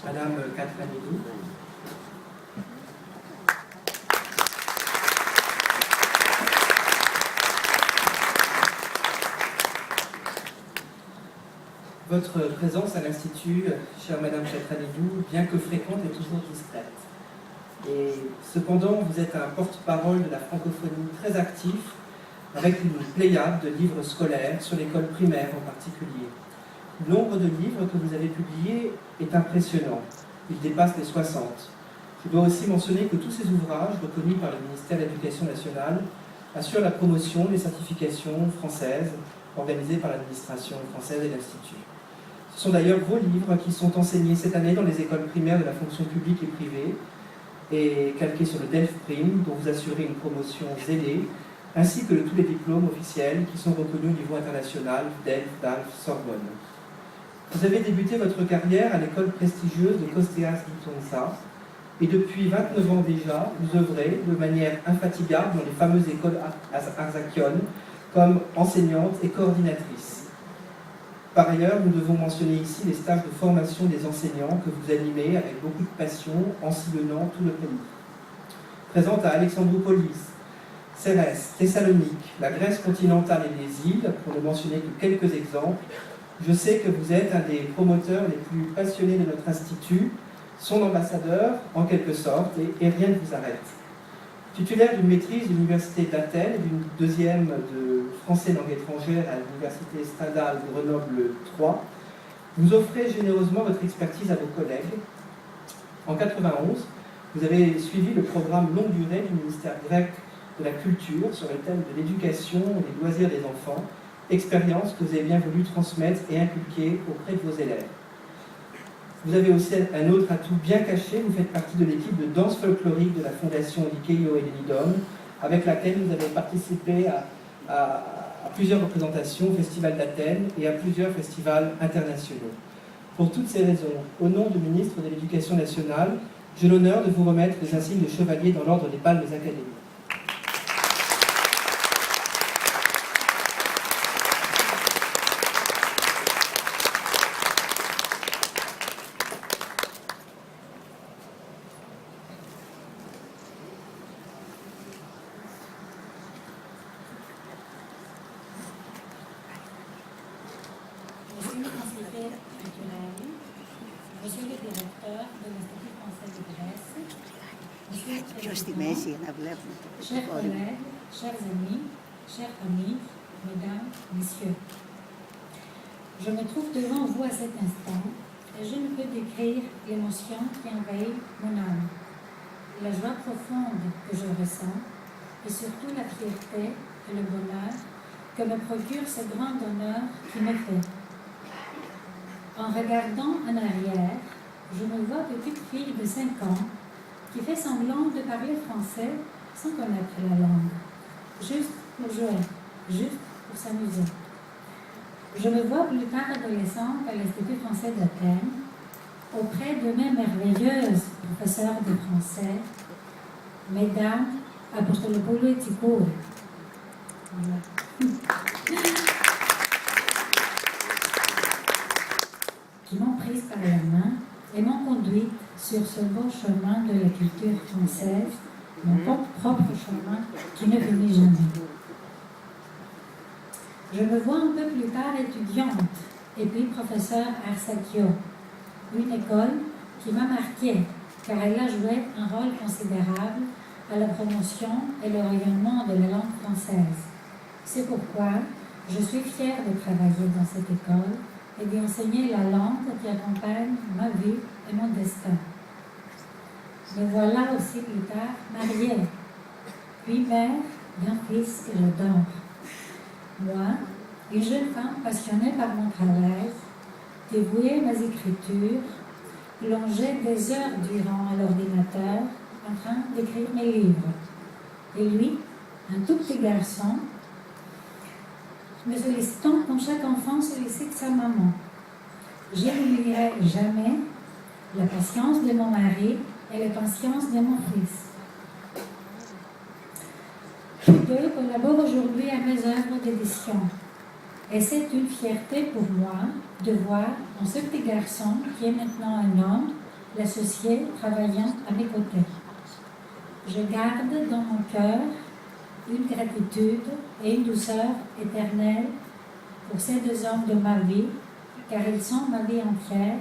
Madame Catherine Hédou. Votre présence à l'Institut, chère Madame Catherine Hédou, bien que fréquente, est toujours discrète. Et cependant, vous êtes un porte-parole de la francophonie très actif, avec une pléiade de livres scolaires sur l'école primaire en particulier. Le nombre de livres que vous avez publiés est impressionnant. Il dépasse les 60. Je dois aussi mentionner que tous ces ouvrages, reconnus par le ministère de l'Éducation nationale, assurent la promotion des certifications françaises organisées par l'administration française et l'Institut. Ce sont d'ailleurs vos livres qui sont enseignés cette année dans les écoles primaires de la fonction publique et privée, et calqués sur le DELF-Prime, dont vous assurez une promotion zélée, ainsi que tous les diplômes officiels qui sont reconnus au niveau international, DELF, DALF, Sorbonne. Vous avez débuté votre carrière à l'école prestigieuse de Costéas Gitonsa, et depuis 29 ans déjà, vous œuvrez de manière infatigable dans les fameuses écoles arzakionnes comme enseignante et coordinatrice. Par ailleurs, nous devons mentionner ici les stages de formation des enseignants que vous animez avec beaucoup de passion en sillonnant tout le pays. Présente à Alexandroupolis, Cérès, Thessalonique, la Grèce continentale et les îles, pour ne mentionner que quelques exemples, je sais que vous êtes un des promoteurs les plus passionnés de notre institut, son ambassadeur en quelque sorte, et rien ne vous arrête. Titulaire d'une maîtrise de l'Université d'Athènes et d'une deuxième de français langue étrangère à l'Université Stendhal de Grenoble 3, vous offrez généreusement votre expertise à vos collègues. En 1991, vous avez suivi le programme longue durée du ministère grec de la Culture sur le thème de l'éducation et des loisirs des enfants, expérience que vous avez bien voulu transmettre et inculquer auprès de vos élèves. Vous avez aussi un autre atout bien caché, vous faites partie de l'équipe de danse folklorique de la Fondation Likeio et Lenidon, avec laquelle vous avez participé à plusieurs représentations au Festival d'Athènes et à plusieurs festivals internationaux. Pour toutes ces raisons, au nom du ministre de l'Éducation nationale, j'ai l'honneur de vous remettre les insignes de chevalier dans l'ordre des Palmes académiques. Monsieur le directeur de l'Institut français de Grèce, Monsieur le Στη président, μέση να βλέπουμε το chers collègues, chers amis, chers amis, mesdames, messieurs, je me trouve devant vous à cet instant et je ne peux décrire l'émotion qui envahit mon âme, la joie profonde que je ressens et surtout la fierté et le bonheur que me procure ce grand honneur qui m'est fait. En regardant en arrière, je me vois petite fille de 5 ans qui fait semblant de parler français sans connaître la langue, juste pour jouer, juste pour s'amuser. Je me vois plus tard adolescente à l'Institut français d'Athènes, auprès de mes merveilleuses professeurs de français, Mesdames Apostolopoulou et Ticour. Voilà. Qui m'ont prise par la main et m'ont conduite sur ce beau chemin de la culture française, mon propre chemin qui ne finit jamais. Je me vois un peu plus tard étudiante et puis professeure Arsakio, une école qui m'a marquée car elle a joué un rôle considérable à la promotion et le rayonnement de la langue française. C'est pourquoi je suis fière de travailler dans cette école et d'y enseigner la langue qui accompagne ma vie et mon destin. Me voilà aussi plus tard mariée, puis mère d'un fils que j'adore. Moi, une jeune femme passionnée par mon travail, dévouée à mes écritures, plongée des heures durant à l'ordinateur en train d'écrire mes livres. Et lui, un tout petit garçon, me sollicitant comme chaque enfant sollicite sa maman. Je n'oublierai jamais la patience de mon mari et la patience de mon fils. Tous deux collaborent aujourd'hui à mes œuvres d'édition. Et c'est une fierté pour moi de voir en ce petit garçon, qui est maintenant un homme, l'associé travaillant à mes côtés. Je garde dans mon cœur une gratitude et une douceur éternelle pour ces deux hommes de ma vie, car ils sont ma vie entière,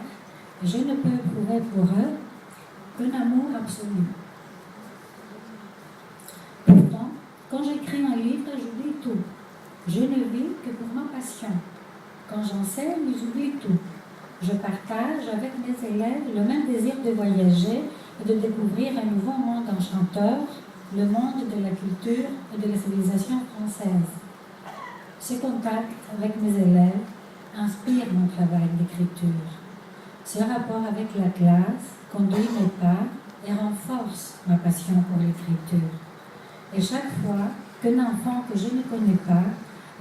et je ne peux éprouver pour eux qu'un amour absolu. Pourtant, quand j'écris un livre, j'oublie tout. Je ne vis que pour ma passion. Quand j'enseigne, j'oublie tout. Je partage avec mes élèves le même désir de voyager et de découvrir un nouveau monde enchanteur, le monde de la culture et de la civilisation française. Ce contact avec mes élèves inspire mon travail d'écriture. Ce rapport avec la classe conduit mes pas et renforce ma passion pour l'écriture. Et chaque fois qu'un enfant que je ne connais pas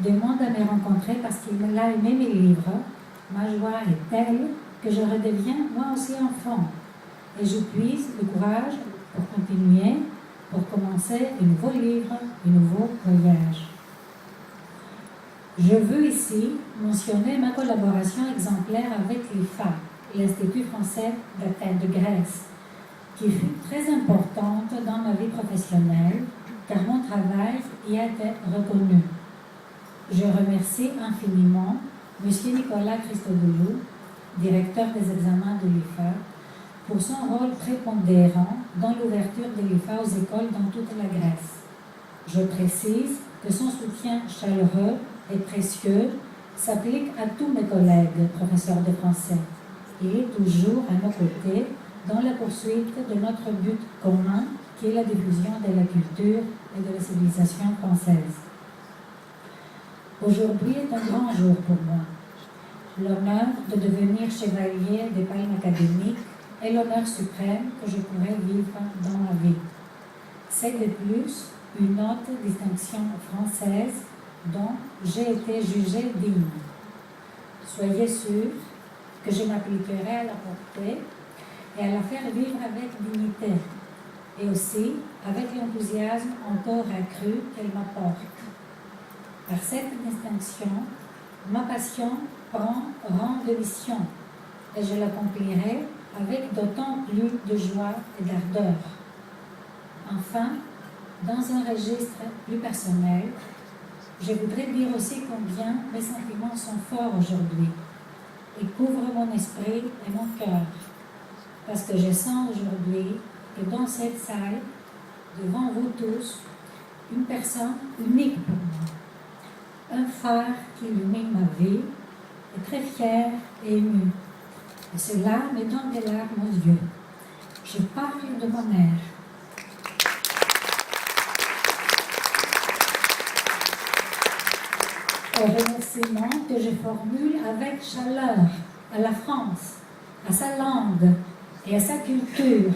demande à me rencontrer parce qu'il a aimé mes livres, ma joie est telle que je redeviens moi aussi enfant. Et je puise le courage pour continuer, pour commencer un nouveau livre, un nouveau voyage. Je veux ici mentionner ma collaboration exemplaire avec l'IFA, l'Institut français d'Athènes de Grèce, qui fut très importante dans ma vie professionnelle, car mon travail y a été reconnu. Je remercie infiniment M. Nicolas Christodoulou, directeur des examens de l'IFA, pour son rôle prépondérant dans l'ouverture de l'IFA aux écoles dans toute la Grèce. Je précise que son soutien chaleureux et précieux s'applique à tous mes collègues professeurs de français. Il est toujours à nos côtés dans la poursuite de notre but commun, qui est la diffusion de la culture et de la civilisation française. Aujourd'hui est un grand jour pour moi. L'honneur de devenir chevalier des Palmes académiques est l'honneur suprême que je pourrais vivre dans ma vie. C'est de plus une haute distinction française dont j'ai été jugée digne. Soyez sûrs que je m'appliquerai à la porter et à la faire vivre avec dignité, et aussi avec l'enthousiasme encore accru qu'elle m'apporte. Par cette distinction, ma passion prend rang de mission, et je l'accomplirai avec d'autant plus de joie et d'ardeur. Enfin, dans un registre plus personnel, je voudrais dire aussi combien mes sentiments sont forts aujourd'hui et couvrent mon esprit et mon cœur, parce que je sens aujourd'hui que dans cette salle, devant vous tous, une personne unique pour moi, un phare qui illumine ma vie, est très fière et émue. Et cela me donne des larmes aux yeux. Je parle de ma mère. Un remerciement que je formule avec chaleur à la France, à sa langue et à sa culture,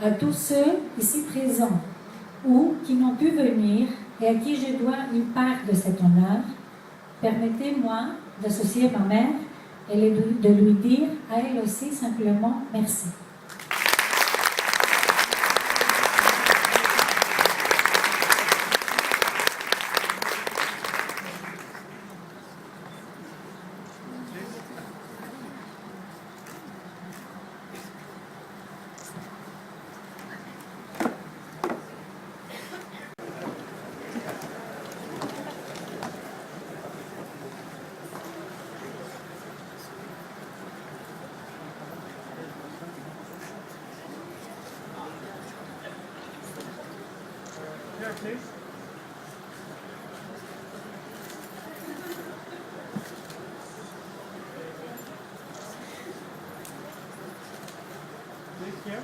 à tous ceux ici présents ou qui n'ont pu venir et à qui je dois une part de cet honneur. Permettez-moi d'associer ma mère et de lui dire à elle aussi simplement merci. Please. Please here.